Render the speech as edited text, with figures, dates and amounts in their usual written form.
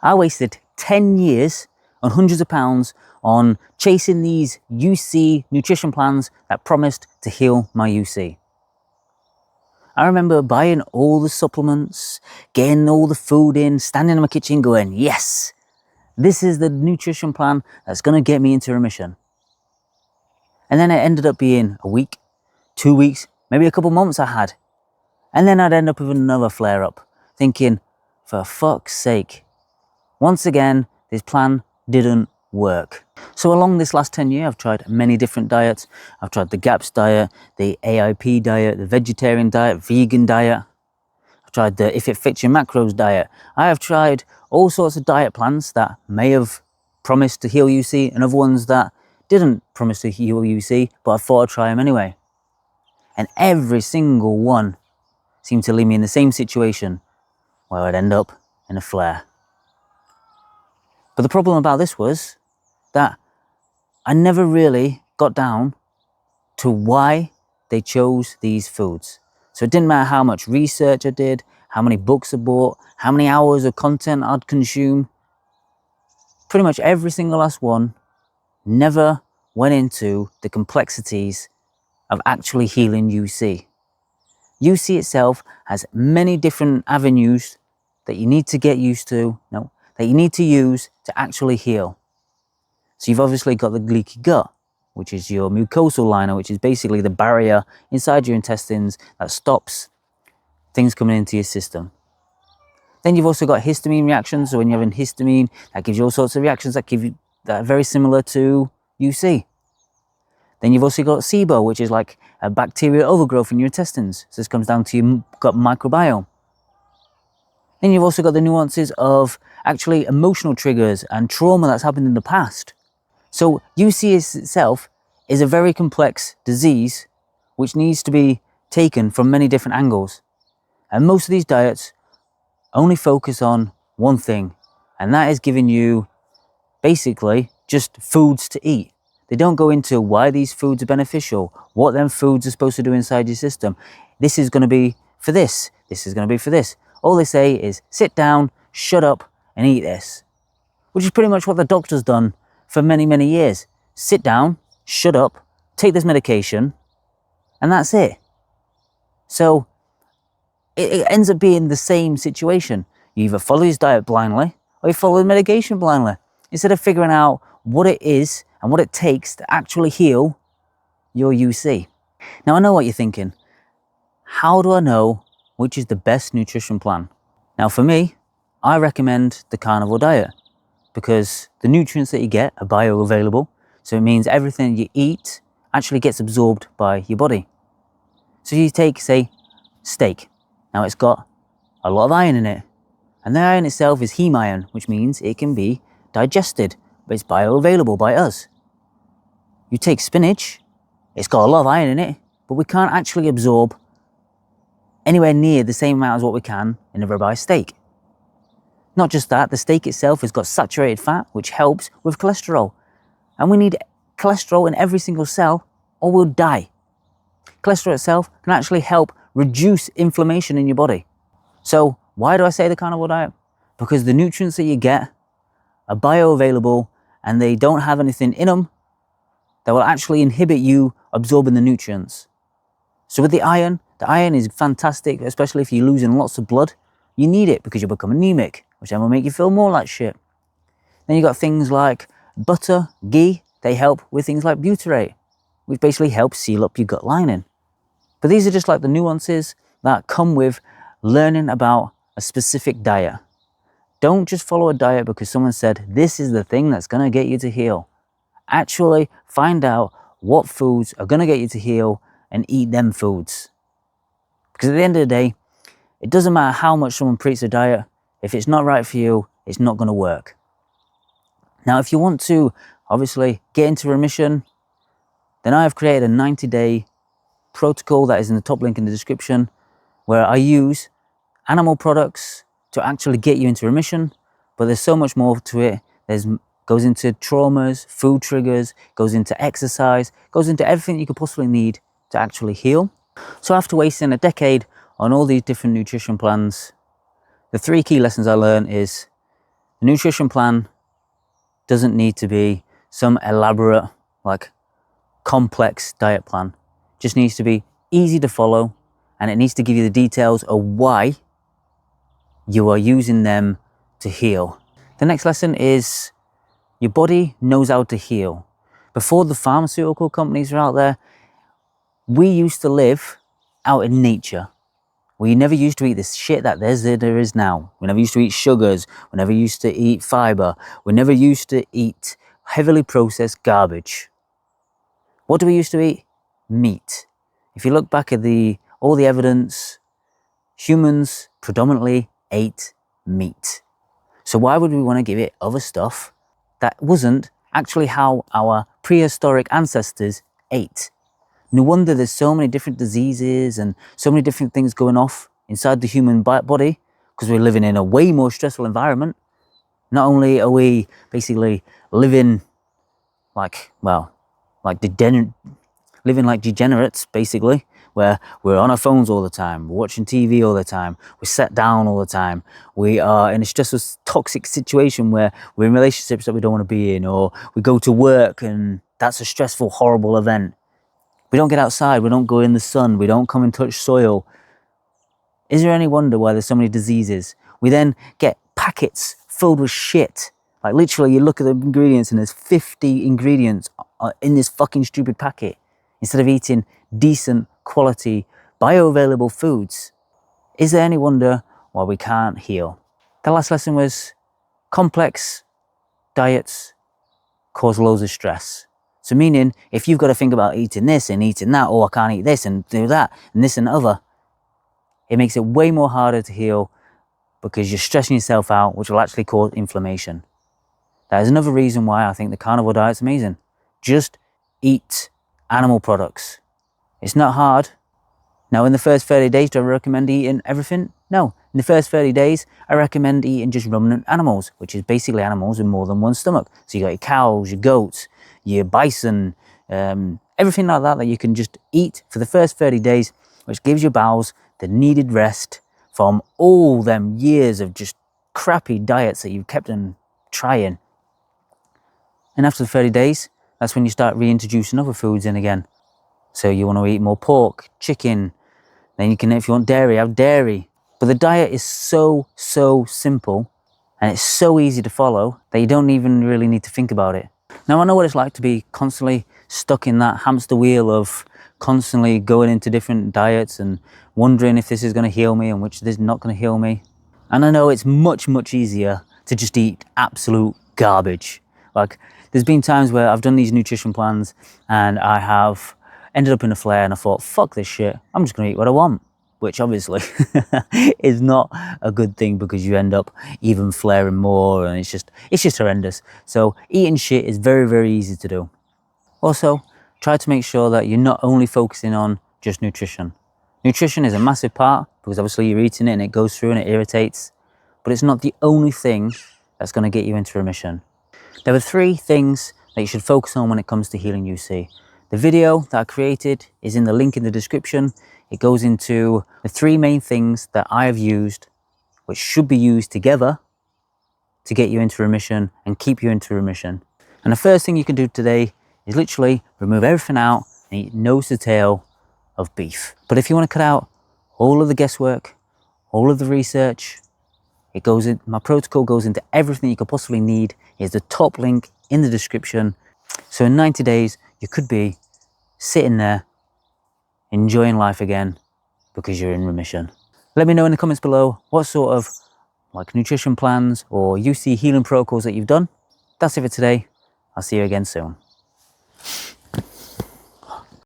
I wasted 10 years and hundreds of pounds on chasing these UC nutrition plans that promised to heal my UC. I remember buying all the supplements, getting all the food in, standing in my kitchen going, yes, this is the nutrition plan that's going to get me into remission. And then it ended up being a week, 2 weeks, maybe a couple months I had. And then I'd end up with another flare up, thinking, for fuck's sake, once again, this plan didn't work. So along this last 10 years, I've tried many different diets. I've tried the GAPS diet, the AIP diet, the vegetarian diet, vegan diet. I've tried the If It Fits Your Macros diet. I have tried all sorts of diet plans that may have promised to heal UC and other ones that didn't promise to heal UC, but I thought I'd try them anyway. And every single one seemed to leave me in the same situation where I'd end up in a flare. But the problem about this was that I never really got down to why they chose these foods. So it didn't matter how much research I did, how many books I bought, how many hours of content I'd consume. Pretty much every single last one never went into the complexities of actually healing UC. UC itself has many different avenues that you need to get used to, that you need to use to actually heal. So you've obviously got the leaky gut, which is your mucosal liner, which is basically the barrier inside your intestines that stops things coming into your system. Then you've also got histamine reactions. So when you have a histamine, that gives you all sorts of reactions that are very similar to UC. Then you've also got SIBO, which is like a bacterial overgrowth in your intestines. So this comes down to your gut microbiome. Then you've also got the nuances of actually emotional triggers and trauma that's happened in the past. So UC itself is a very complex disease which needs to be taken from many different angles. And most of these diets only focus on one thing, and that is giving you basically just foods to eat. They don't go into why these foods are beneficial, what them foods are supposed to do inside your system. This is going to be for this, this is going to be for this. All they say is sit down, shut up and eat this, which is pretty much what the doctor's done for many, many years. Sit down, shut up, take this medication, and that's it. So it ends up being the same situation. You either follow his diet blindly or you follow the medication blindly, instead of figuring out what it is and what it takes to actually heal your UC. Now I know what you're thinking. How do I know which is the best nutrition plan? Now for me, I recommend the carnivore diet because the nutrients that you get are bioavailable. So it means everything you eat actually gets absorbed by your body. So you take, say, steak. Now it's got a lot of iron in it. And the iron itself is heme iron, which means it can be digested, but it's bioavailable by us. You take spinach, it's got a lot of iron in it, but we can't actually absorb anywhere near the same amount as what we can in a ribeye steak. Not just that, the steak itself has got saturated fat, which helps with cholesterol. And we need cholesterol in every single cell or we'll die. Cholesterol itself can actually help reduce inflammation in your body. So why do I say the carnivore diet? Because the nutrients that you get are bioavailable and they don't have anything in them that will actually inhibit you absorbing the nutrients. So with the iron is fantastic, especially if you're losing lots of blood. You need it because you become anemic, which then will make you feel more like shit. Then you got things like butter, ghee, they help with things like butyrate, which basically helps seal up your gut lining. But these are just like the nuances that come with learning about a specific diet. Don't just follow a diet because someone said this is the thing that's going to get you to heal. Actually find out what foods are going to get you to heal and eat them foods. Because at the end of the day, it doesn't matter how much someone preaches a diet. If it's not right for you, it's not going to work. Now, if you want to obviously get into remission, then I have created a 90-day protocol that is in the top link in the description, where I use animal products to actually get you into remission. But there's so much more to it. Goes into traumas, food triggers, goes into exercise, goes into everything you could possibly need to actually heal. So after wasting a decade on all these different nutrition plans, the 3 key lessons I learned is The nutrition plan doesn't need to be some elaborate, like complex diet plan. It just needs to be easy to follow, and it needs to give you the details of why you are using them to heal. The next lesson is your body knows how to heal. Before the pharmaceutical companies are out there, we used to live out in nature. We never used to eat this shit that there is now. We never used to eat sugars. We never used to eat fiber. We never used to eat heavily processed garbage. What do we used to eat? Meat. If you look back at all the evidence, humans predominantly ate meat. So why would we want to give it other stuff that wasn't actually how our prehistoric ancestors ate? No wonder there's so many different diseases and so many different things going off inside the human body, because we're living in a way more stressful environment. Not only are we basically living living like degenerates, basically, where we're on our phones all the time, we're watching TV all the time, we're sat down all the time, we are in a stressful, toxic situation where we're in relationships that we don't want to be in, or we go to work and that's a stressful, horrible event. We don't get outside, we don't go in the sun, we don't come and touch soil. Is there any wonder why there's so many diseases? We then get packets filled with shit. Like literally, you look at the ingredients and there's 50 ingredients in this fucking stupid packet, instead of eating decent quality bioavailable foods. Is there any wonder why we can't heal? The last lesson was complex diets cause loads of stress. So meaning, if you've got to think about eating this and eating that, or I can't eat this and do that and this and other, it makes it way more harder to heal, because you're stressing yourself out, which will actually cause inflammation. That is another reason why I think the carnivore diet's amazing. Just eat animal products. It's not hard. Now, in the first 30 days, do I recommend eating everything? No. In the first 30 days, I recommend eating just ruminant animals, which is basically animals with more than one stomach. So you got your cows, your goats, your bison, everything like that you can just eat for the first 30 days, which gives your bowels the needed rest from all them years of just crappy diets that you've kept on trying. And after the 30 days, that's when you start reintroducing other foods in again. So you want to eat more pork, chicken, then you can, if you want dairy, have dairy. But the diet is so simple, and it's so easy to follow that you don't even really need to think about it. Now, I know what it's like to be constantly stuck in that hamster wheel of constantly going into different diets and wondering if this is going to heal me and which this is not going to heal me. And I know it's much easier to just eat absolute garbage. Like, there's been times where I've done these nutrition plans and I have ended up in a flare and I thought, fuck this shit, I'm just going to eat what I want. Which obviously is not a good thing, because you end up even flaring more, and it's just horrendous. So eating shit is very easy to do. Also, try to make sure that you're not only focusing on just nutrition. Nutrition is a massive part, because obviously you're eating it and it goes through and it irritates, but it's not the only thing that's going to get you into remission. There are 3 things that you should focus on when it comes to healing UC. The video that I created is in the link in the description. It goes into the 3 main things that I have used, which should be used together to get you into remission and keep you into remission. And the first thing you can do today is literally remove everything out and eat nose to tail of beef. But if you want to cut out all of the guesswork, all of the research, my protocol goes into everything you could possibly need. Here's the top link in the description. So in 90 days, you could be sitting there enjoying life again because you're in remission. Let me know in the comments below what sort of nutrition plans or UC healing protocols that you've done. That's it for today. I'll see you again soon.